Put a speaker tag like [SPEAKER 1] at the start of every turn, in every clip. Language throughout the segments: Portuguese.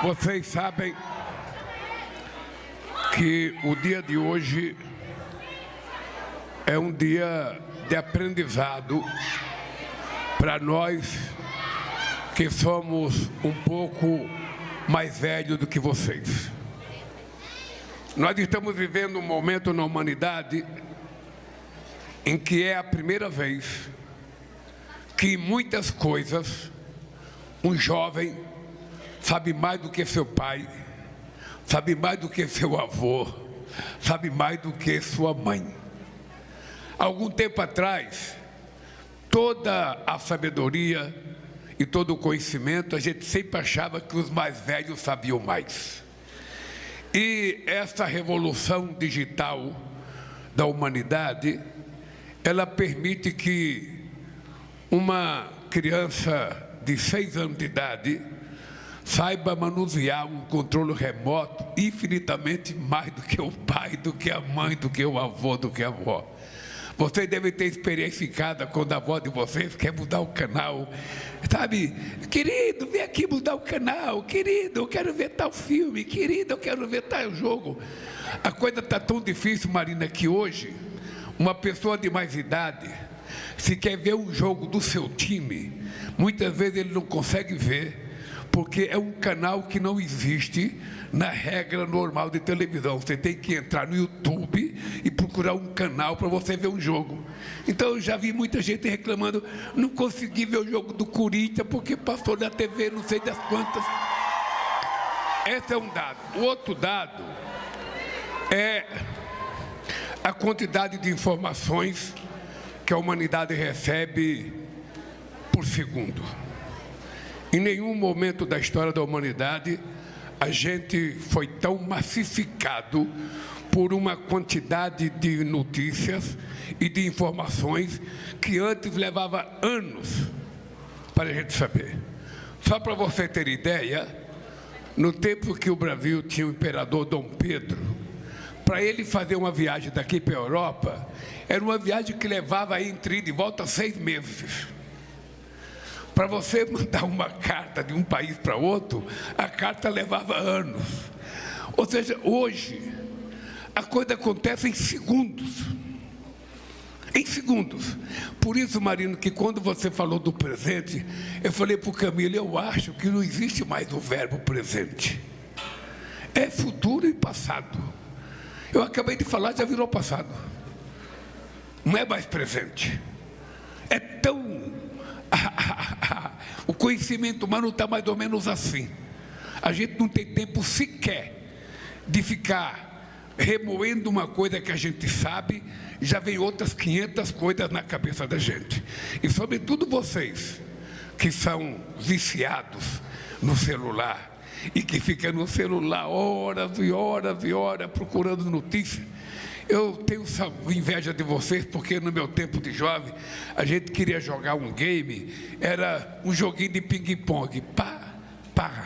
[SPEAKER 1] Vocês sabem que o dia de hoje é um dia de aprendizado para nós que somos um pouco mais velhos do que vocês. Nós estamos vivendo um momento na humanidade em que é a primeira vez que em muitas coisas um jovem sabe mais do que seu pai, sabe mais do que seu avô, sabe mais do que sua mãe. Algum tempo atrás, toda a sabedoria e todo o conhecimento, a gente sempre achava que os mais velhos sabiam mais. E essa revolução digital da humanidade, ela permite que uma criança de 6 anos de idade saiba manusear um controle remoto infinitamente mais do que o pai, do que a mãe, do que o avô, do que a avó. Vocês devem ter experiência em casa quando a avó de vocês quer mudar o canal. Sabe, querido, vem aqui mudar o canal. Querido, eu quero ver tal filme. Querido, eu quero ver tal jogo. A coisa está tão difícil, Marina, que hoje uma pessoa de mais idade, se quer ver um jogo do seu time, muitas vezes ele não consegue ver, porque é um canal que não existe na regra normal de televisão. Você tem que entrar no YouTube e procurar um canal para você ver um jogo. Então eu já vi muita gente reclamando, não consegui ver o jogo do Corinthians porque passou na TV não sei das quantas. Esse é um dado. O outro dado é a quantidade de informações que a humanidade recebe por segundo. Em nenhum momento da história da humanidade a gente foi tão massificado por uma quantidade de notícias e de informações que antes levava anos para a gente saber. Só para você ter ideia, no tempo que o Brasil tinha o imperador Dom Pedro, para ele fazer uma viagem daqui para a Europa, era uma viagem que levava entre ida e volta 6 meses. Para você mandar uma carta de um país para outro, a carta levava anos. Ou seja, hoje, a coisa acontece em segundos. Em segundos. Por isso, Marino, que quando você falou do presente, eu falei para o Camilo, eu acho que não existe mais o verbo presente. É futuro e passado. Eu acabei de falar, já virou passado. Não é mais presente. É tão... O conhecimento humano está mais ou menos assim. A gente não tem tempo sequer de ficar remoendo uma coisa que a gente sabe, já vem outras 500 coisas na cabeça da gente. E sobretudo vocês, que são viciados no celular e que ficam no celular horas e horas e horas procurando notícias. Eu tenho inveja de vocês, porque no meu tempo de jovem, a gente queria jogar um game, era um joguinho de ping-pong, pá, pá,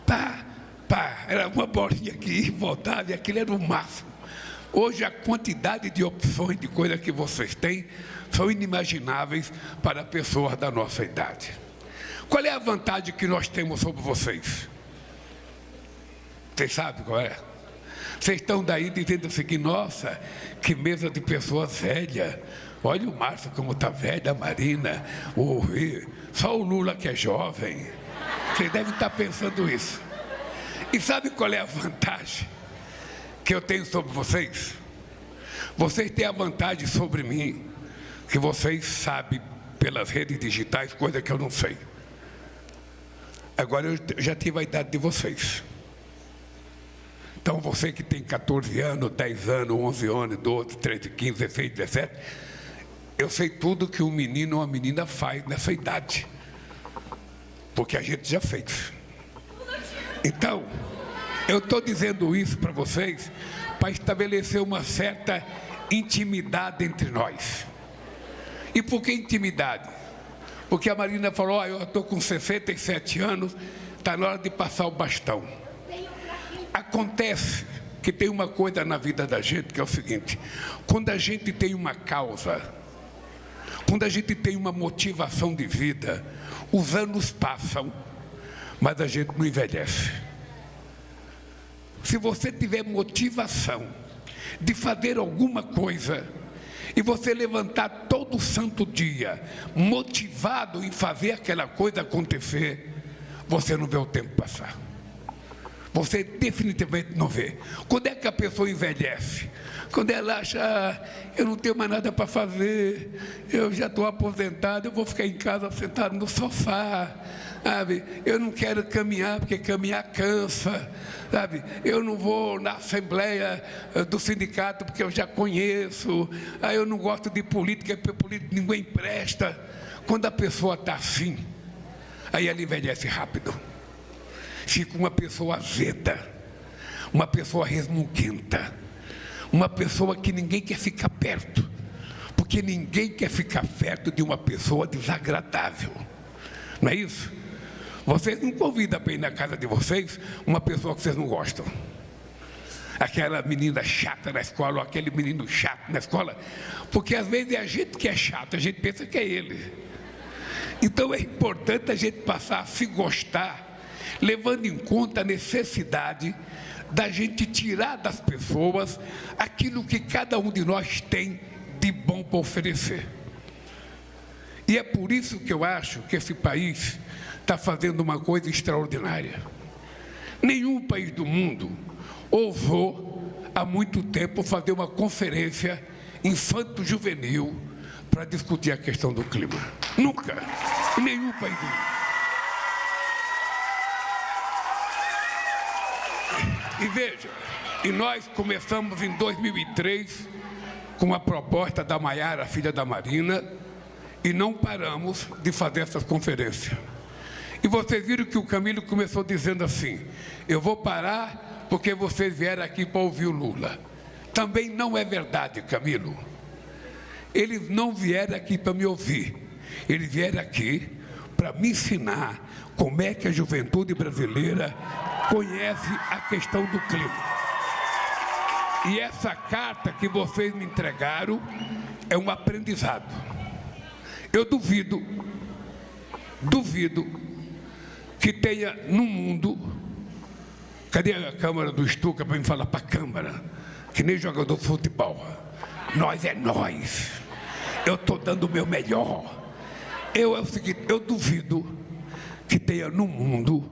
[SPEAKER 1] pá, pá, era uma bolinha que ia e voltava, e aquilo era o máximo. Hoje a quantidade de opções de coisas que vocês têm são inimagináveis para pessoas da nossa idade. Qual é a vantagem que nós temos sobre vocês? Vocês sabem qual é? Vocês estão daí dizendo assim que, nossa, que mesa de pessoas velhas. Olha o Márcio como está velho, a Marina, só o Lula que é jovem. Vocês devem estar pensando isso. E sabe qual é a vantagem que eu tenho sobre vocês? Vocês têm a vantagem sobre mim, que vocês sabem pelas redes digitais, coisa que eu não sei. Agora eu já tive a idade de vocês. Então, você que tem 14 anos, 10 anos, 11 anos, 12, 13, 15, 16, 17, eu sei tudo que um menino ou uma menina faz nessa idade, porque a gente já fez. Então, eu estou dizendo isso para vocês para estabelecer uma certa intimidade entre nós. E por que intimidade? Porque a Marina falou, eu estou com 67 anos, está na hora de passar o bastão. Acontece que tem uma coisa na vida da gente que é o seguinte: quando a gente tem uma causa, Quando a gente tem uma motivação de vida, os anos passam, mas a gente não envelhece. Se você tiver motivação de fazer alguma coisa, e você levantar todo santo dia, motivado em fazer aquela coisa acontecer, você não vê o tempo passar. Você definitivamente não vê. Quando é que a pessoa envelhece? Quando ela acha, eu não tenho mais nada para fazer, eu já estou aposentado, eu vou ficar em casa sentado no sofá, sabe? Eu não quero caminhar, porque caminhar cansa, sabe? Eu não vou na assembleia do sindicato, porque eu já conheço, eu não gosto de política, porque política ninguém presta. Quando a pessoa está assim, aí ela envelhece rápido. Fica uma pessoa azeda, uma pessoa resmunguenta, uma pessoa que ninguém quer ficar perto, porque ninguém quer ficar perto de uma pessoa desagradável, não é isso? Vocês não convidam para ir na casa de vocês uma pessoa que vocês não gostam, aquela menina chata na escola, ou aquele menino chato na escola, porque às vezes é a gente que é chato, a gente pensa que é ele. Então é importante a gente passar a se gostar, levando em conta a necessidade da gente tirar das pessoas aquilo que cada um de nós tem de bom para oferecer. E é por isso que eu acho que esse país está fazendo uma coisa extraordinária. Nenhum país do mundo ousou há muito tempo fazer uma conferência infanto-juvenil para discutir a questão do clima. Nunca, em nenhum país do mundo. E veja, e nós começamos em 2003 com a proposta da Maiara, filha da Marina, e não paramos de fazer essas conferências. E vocês viram que o Camilo começou dizendo assim, eu vou parar porque vocês vieram aqui para ouvir o Lula. Também não é verdade, Camilo. Eles não vieram aqui para me ouvir, eles vieram aqui para me ensinar como é que a juventude brasileira conhece a questão do clima. E essa carta que vocês me entregaram é um aprendizado. Eu duvido que tenha no mundo, cadê a Câmara do Stuka para me falar para a Câmara, que nem jogador de futebol, nós é nós, eu estou dando o meu melhor. É o seguinte, eu duvido que tenha no mundo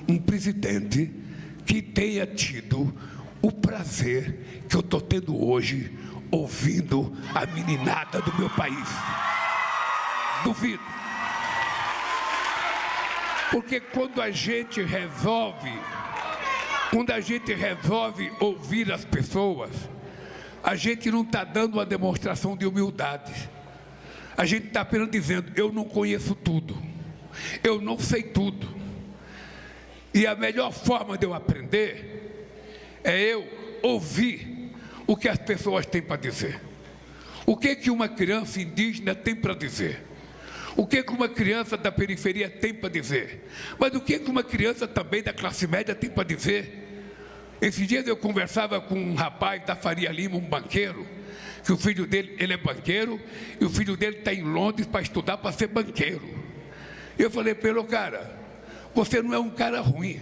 [SPEAKER 1] um presidente que tenha tido o prazer que eu estou tendo hoje ouvindo a meninada do meu país. Duvido. Porque quando a gente resolve ouvir as pessoas, a gente não está dando uma demonstração de humildade. A gente está apenas dizendo, eu não conheço tudo, eu não sei tudo. E a melhor forma de eu aprender é eu ouvir o que as pessoas têm para dizer. O que uma criança indígena tem para dizer? O que uma criança da periferia tem para dizer? Mas o que uma criança também da classe média tem para dizer? Esses dias eu conversava com um rapaz da Faria Lima, um banqueiro, que o filho dele, ele é banqueiro, e o filho dele está em Londres para estudar para ser banqueiro. Eu falei para ele, cara, você não é um cara ruim.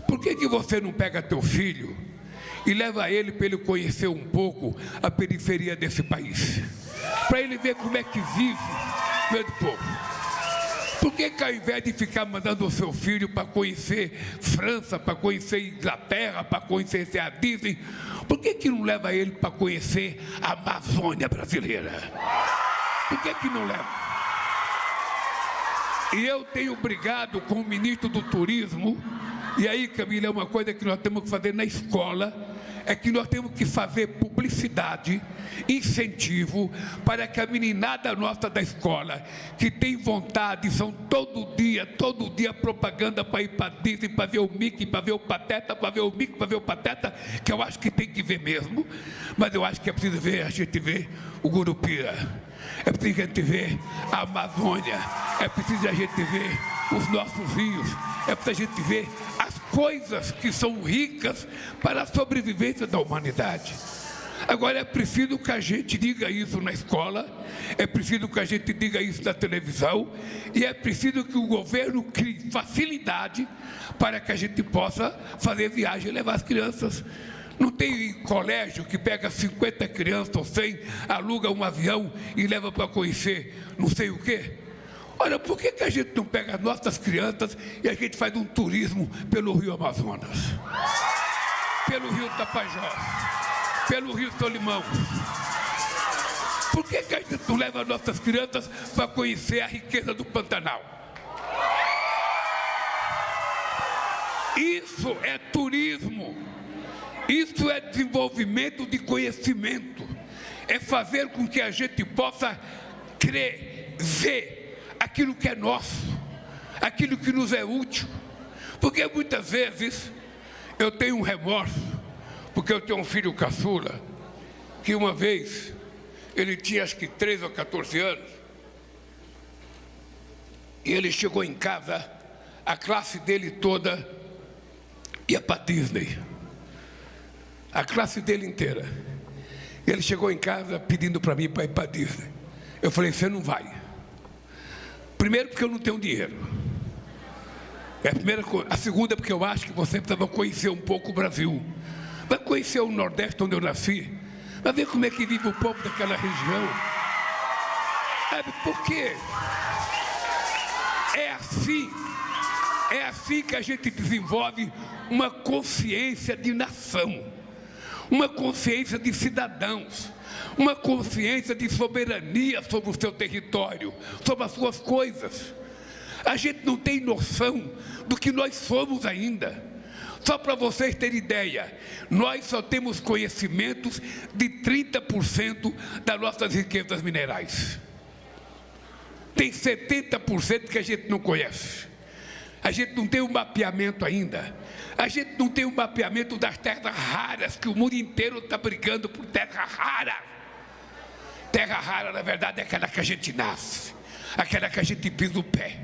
[SPEAKER 1] Por que você não pega teu filho e leva ele para ele conhecer um pouco a periferia desse país? Para ele ver como é que vive meu povo. Por que ao invés de ficar mandando o seu filho para conhecer França, para conhecer Inglaterra, para conhecer a Disney, por que não leva ele para conhecer a Amazônia brasileira? Por que não leva? E eu tenho brigado com o ministro do Turismo, e aí, Camila, é uma coisa que nós temos que fazer na escola, é que nós temos que fazer publicidade, incentivo, para que a meninada nossa da escola, que tem vontade, são todo dia propaganda para ir para Disney, para ver o Mickey, para ver o Pateta, para ver o Mickey, para ver o Pateta, que eu acho que tem que ver mesmo, mas eu acho que é preciso ver, a gente ver o Gurupira, é preciso a gente ver a Amazônia, é preciso a gente ver os nossos rios, é preciso a gente ver as coisas que são ricas para a sobrevivência da humanidade. Agora, é preciso que a gente diga isso na escola, é preciso que a gente diga isso na televisão, e é preciso que o governo crie facilidade para que a gente possa fazer viagem e levar as crianças. Não tem colégio que pega 50 crianças ou 100, aluga um avião e leva para conhecer não sei o quê? Olha, por que a gente não pega as nossas crianças e a gente faz um turismo pelo Rio Amazonas, pelo Rio Tapajós, pelo Rio Solimão? Por que a gente não leva as nossas crianças para conhecer a riqueza do Pantanal? Isso é turismo, isso é desenvolvimento de conhecimento, é fazer com que a gente possa crer, ver aquilo que é nosso, aquilo que nos é útil. Porque muitas vezes eu tenho um remorso, porque eu tenho um filho caçula, que uma vez, ele tinha acho que 13 ou 14 anos, e ele chegou em casa, a classe dele toda ia para Disney, a classe dele inteira. Ele chegou em casa pedindo para mim para ir para Disney. Eu falei, você não vai. Primeiro porque eu não tenho dinheiro. É a primeira coisa. A segunda porque eu acho que você precisava conhecer um pouco o Brasil. Vai conhecer o Nordeste onde eu nasci. Vai ver como é que vive o povo daquela região. Sabe por quê? É assim que a gente desenvolve uma consciência de nação, uma consciência de cidadãos, uma consciência de soberania sobre o seu território, sobre as suas coisas. A gente não tem noção do que nós somos ainda. Só para vocês terem ideia, nós só temos conhecimentos de 30% das nossas riquezas minerais. Tem 70% que a gente não conhece. A gente não tem um mapeamento ainda. A gente não tem um mapeamento das terras raras, que o mundo inteiro está brigando por terra rara. Terra rara, na verdade, é aquela que a gente nasce, aquela que a gente pisa o pé.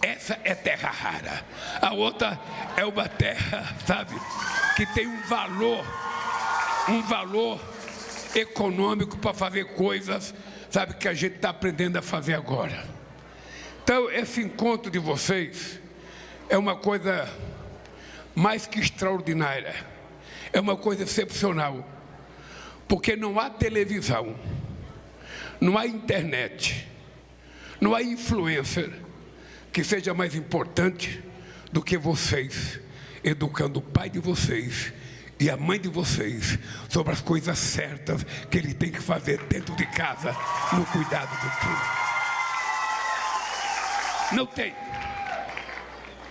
[SPEAKER 1] Essa é terra rara. A outra é uma terra, sabe, que tem um valor econômico para fazer coisas, sabe, que a gente está aprendendo a fazer agora. Então, esse encontro de vocês é uma coisa mais que extraordinária, é uma coisa excepcional, porque não há televisão, não há internet, não há influencer que seja mais importante do que vocês, educando o pai de vocês e a mãe de vocês sobre as coisas certas que ele tem que fazer dentro de casa, no cuidado do filho.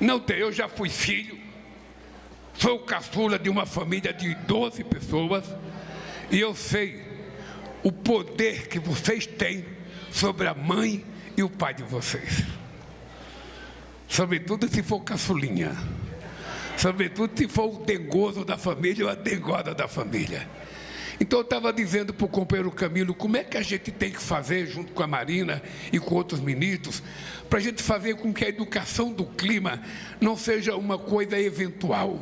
[SPEAKER 1] Não tem. Eu já fui filho, sou caçula de uma família de 12 pessoas, e eu sei o poder que vocês têm sobre a mãe e o pai de vocês. Sobretudo se for caçulinha, sobretudo se for o dengoso da família ou a dengosa da família. Então eu estava dizendo para o companheiro Camilo, como é que a gente tem que fazer, junto com a Marina e com outros ministros, para a gente fazer com que a educação do clima não seja uma coisa eventual,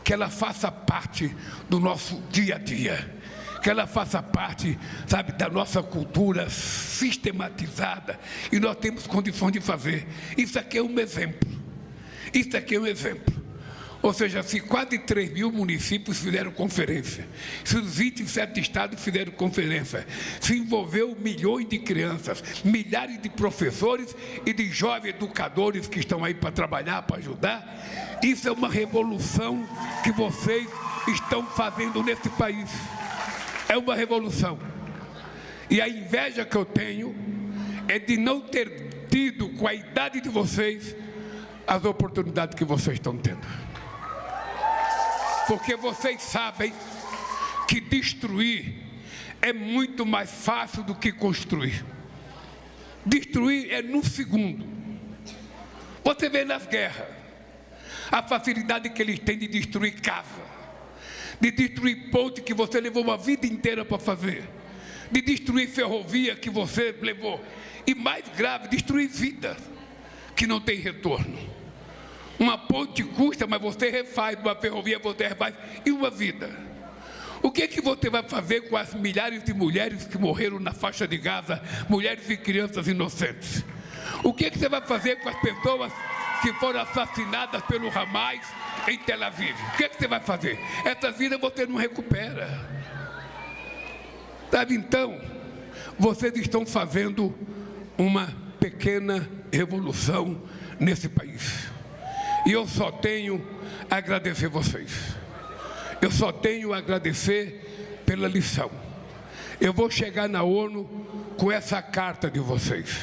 [SPEAKER 1] que ela faça parte do nosso dia a dia, que ela faça parte, sabe, da nossa cultura sistematizada, e nós temos condições de fazer. Isso aqui é um exemplo. Isso aqui é um exemplo. Ou seja, se quase 3 mil municípios fizeram conferência, se os 27 estados fizeram conferência, se envolveu milhões de crianças, milhares de professores e de jovens educadores que estão aí para trabalhar, para ajudar, isso é uma revolução que vocês estão fazendo nesse país. É uma revolução. E a inveja que eu tenho é de não ter tido, com a idade de vocês, as oportunidades que vocês estão tendo. Porque vocês sabem que destruir é muito mais fácil do que construir. Destruir é num segundo. Você vê nas guerras a facilidade que eles têm de destruir casa, de destruir ponte que você levou uma vida inteira para fazer, de destruir ferrovia que você levou, e mais grave, destruir vidas que não tem retorno. Uma ponte custa, mas você refaz, uma ferrovia você refaz, e uma vida. O que você vai fazer com as milhares de mulheres que morreram na faixa de Gaza, mulheres e crianças inocentes? O que você vai fazer com as pessoas que foram assassinadas pelo Hamas em Tel Aviv? O que você vai fazer? Essas vidas você não recupera. Sabe, então, vocês estão fazendo uma pequena revolução nesse país. E eu só tenho a agradecer vocês. Eu só tenho a agradecer pela lição. Eu vou chegar na ONU com essa carta de vocês.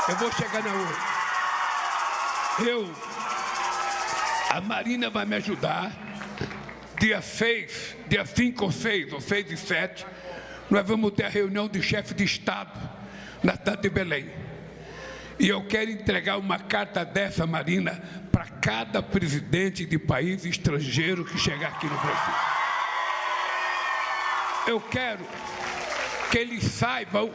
[SPEAKER 1] Eu vou chegar na ONU. A Marina vai me ajudar. Dia 5 ou 6 e 7, nós vamos ter a reunião de chefe de Estado na cidade de Belém. E eu quero entregar uma carta dessa, Marina, para cada presidente de país estrangeiro que chegar aqui no Brasil. Eu quero que eles saibam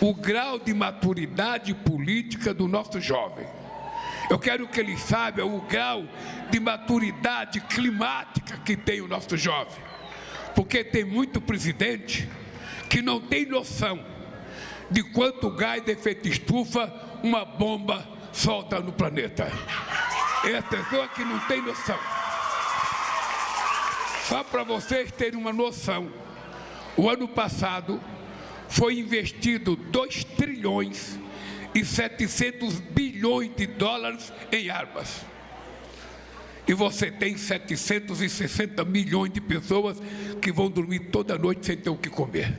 [SPEAKER 1] o grau de maturidade política do nosso jovem. Eu quero que eles saibam o grau de maturidade climática que tem o nosso jovem. Porque tem muito presidente que não tem noção de quanto gás de efeito estufa uma bomba solta no planeta. É a pessoa que não tem noção. Só para vocês terem uma noção, o ano passado foi investido 2 trilhões e 700 bilhões de dólares em armas. E você tem 760 milhões de pessoas que vão dormir toda noite sem ter o que comer.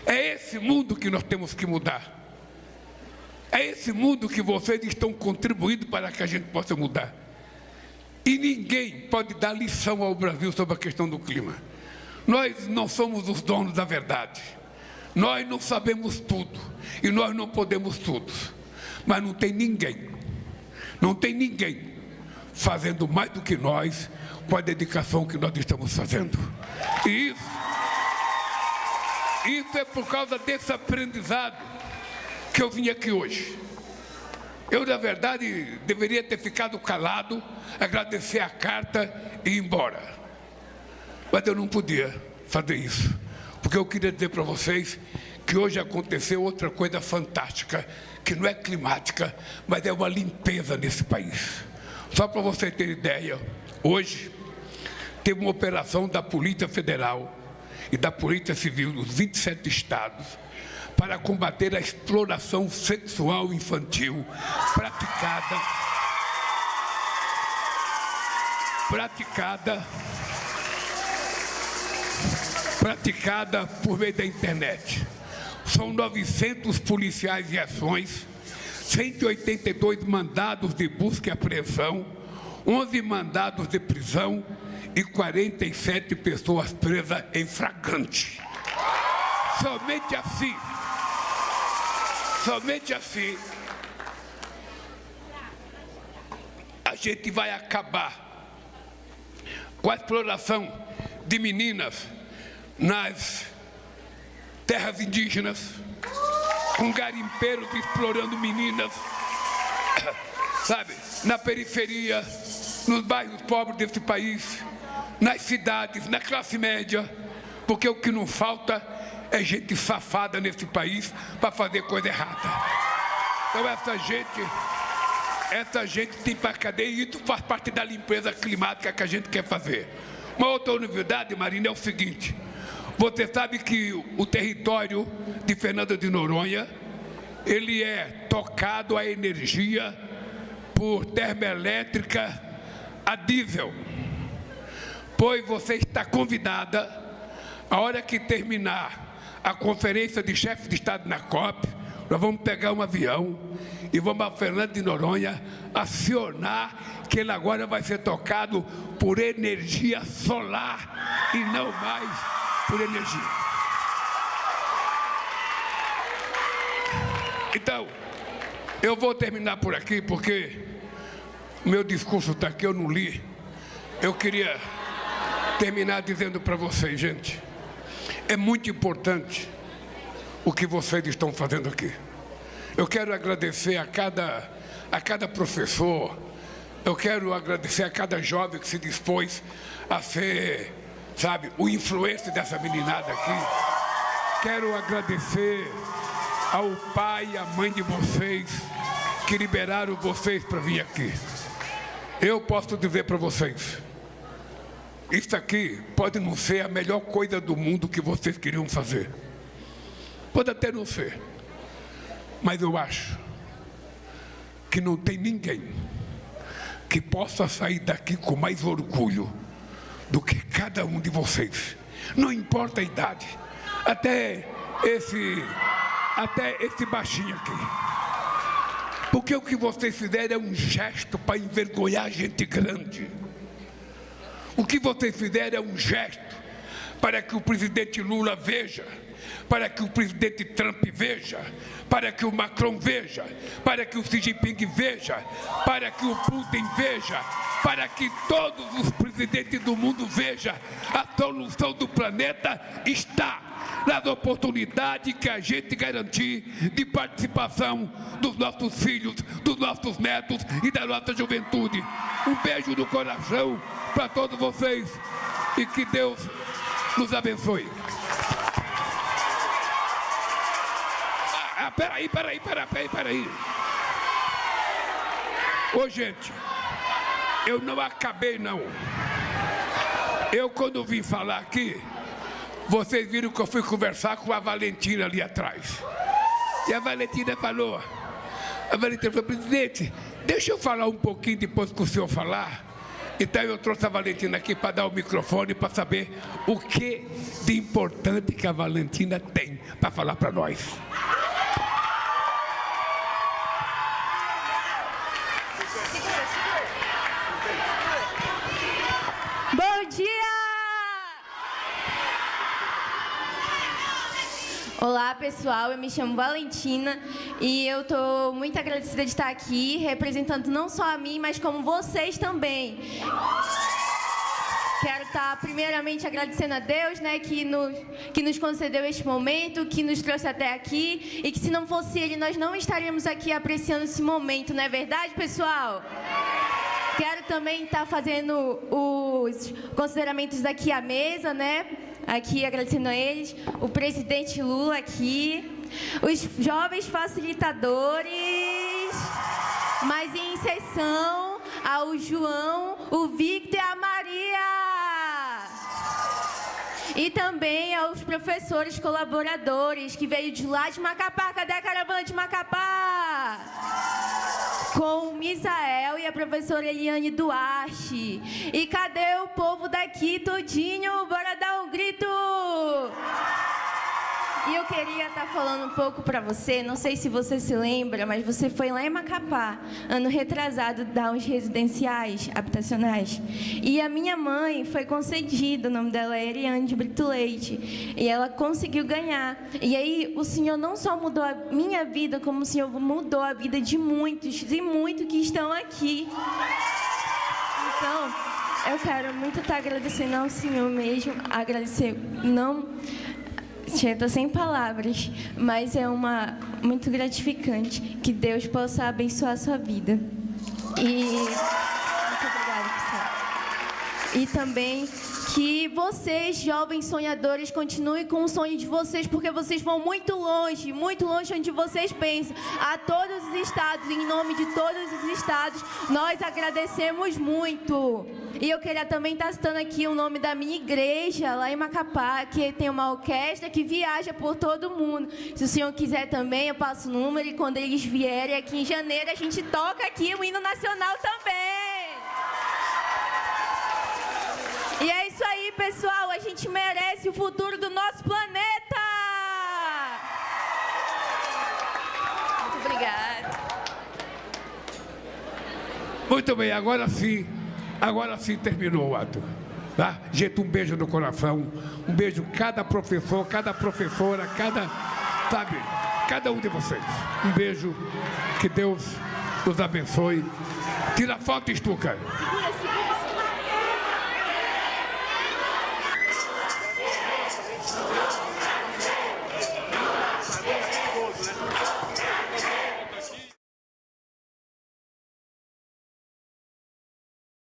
[SPEAKER 1] É esse mundo que nós temos que mudar. É esse mundo que vocês estão contribuindo para que a gente possa mudar. E ninguém pode dar lição ao Brasil sobre a questão do clima. Nós não somos os donos da verdade. Nós não sabemos tudo. E nós não podemos tudo. Mas não tem ninguém fazendo mais do que nós com a dedicação que nós estamos fazendo. E isso é por causa desse aprendizado que eu vim aqui hoje. Eu, na verdade, deveria ter ficado calado, agradecer a carta e ir embora. Mas eu não podia fazer isso, porque eu queria dizer para vocês que hoje aconteceu outra coisa fantástica, que não é climática, mas é uma limpeza nesse país. Só para você ter ideia, hoje teve uma operação da Polícia Federal e da Polícia Civil dos 27 estados para combater a exploração sexual infantil praticada por meio da internet. São 900 policiais em ações, 182 mandados de busca e apreensão, 11 mandados de prisão e 47 pessoas presas em flagrante. Somente assim, a gente vai acabar com a exploração de meninas nas terras indígenas, com garimpeiros explorando meninas, sabe, na periferia, nos bairros pobres desse país, nas cidades, na classe média, porque o que não falta é gente safada nesse país para fazer coisa errada. Então essa gente tem para cadeia e isso faz parte da limpeza climática que a gente quer fazer. Uma outra novidade, Marina, é o seguinte: você sabe que o território de Fernando de Noronha, ele é tocado a energia por termoelétrica a diesel. Pois você está convidada, a hora que terminar a conferência de chefes de Estado na COP, nós vamos pegar um avião e vamos a Fernando de Noronha acionar que ele agora vai ser tocado por energia solar e não mais por energia. Então, eu vou terminar por aqui, porque o meu discurso está aqui, eu não li. Eu queria terminar dizendo para vocês, gente, é muito importante o que vocês estão fazendo aqui. Eu quero agradecer a cada professor, eu quero agradecer a cada jovem que se dispôs a ser sabe, o influencer dessa meninada aqui. Quero agradecer ao pai e à mãe de vocês que liberaram vocês para vir aqui. Eu posso dizer para vocês, isso aqui pode não ser a melhor coisa do mundo que vocês queriam fazer. Pode até não ser. Mas eu acho que não tem ninguém que possa sair daqui com mais orgulho do que cada um de vocês. Não importa a idade. Até esse baixinho aqui. Porque o que vocês fizeram é um gesto para envergonhar gente grande. O que vocês fizeram é um gesto para que o presidente Lula veja, para que o presidente Trump veja, para que o Macron veja, para que o Xi Jinping veja, para que o Putin veja, para que todos os presidentes do mundo vejam. A solução do planeta está nas oportunidades que a gente garantir de participação dos nossos filhos, dos nossos netos e da nossa juventude. Um beijo no coração para todos vocês e que Deus nos abençoe. Peraí. Ô, gente, eu não acabei, não. Eu, quando vim falar aqui, vocês viram que eu fui conversar com a Valentina ali atrás. E a Valentina falou, presidente, deixa eu falar um pouquinho depois que o senhor falar. Então eu trouxe a Valentina aqui para dar o microfone para saber o que de importante que a Valentina tem para falar para nós.
[SPEAKER 2] Bom dia! Olá, pessoal, eu me chamo Valentina e eu estou muito agradecida de estar aqui representando não só a mim, mas como vocês também. Quero estar primeiramente agradecendo a Deus, né, que nos concedeu este momento, que nos trouxe até aqui e que se não fosse Ele, nós não estaríamos aqui apreciando esse momento, não é verdade, pessoal? Quero também estar fazendo os consideramentos daqui à mesa, né? Aqui agradecendo a eles, o presidente Lula aqui, os jovens facilitadores, mas em exceção ao João, o Victor e a Maria. E também aos professores colaboradores que veio de lá de Macapá. Cadê a caravana de Macapá? Com o Misael e a professora Eliane Duarte. E cadê o povo daqui todinho? Bora dar um grito! E eu queria estar falando um pouco para você, não sei se você se lembra, mas você foi lá em Macapá, ano retrasado, dar uns residenciais habitacionais. E a minha mãe foi concedida, o nome dela é Eliane de Brito Leite, e ela conseguiu ganhar. E aí o senhor não só mudou a minha vida, como o senhor mudou a vida de muitos e muitos que estão aqui. Então, eu quero muito estar agradecendo ao senhor mesmo, agradecer, não... Estou sem palavras, mas é muito gratificante que Deus possa abençoar a sua vida. E muito obrigada, pessoal. E também que vocês, jovens sonhadores, continuem com o sonho de vocês, porque vocês vão muito longe onde vocês pensam. A todos os estados, em nome de todos os estados, nós agradecemos muito. E eu queria também estar citando aqui o nome da minha igreja, lá em Macapá, que tem uma orquestra que viaja por todo o mundo. Se o senhor quiser também, eu passo o número e quando eles vierem aqui em janeiro, a gente toca aqui o hino nacional também. E é isso aí, pessoal. A gente merece o futuro do nosso planeta. Muito obrigada.
[SPEAKER 1] Muito bem, agora sim terminou o ato. Tá? Gente, um beijo no coração, um beijo cada professor, cada professora, cada um de vocês. Um beijo, que Deus nos abençoe. Tira foto, Stuka.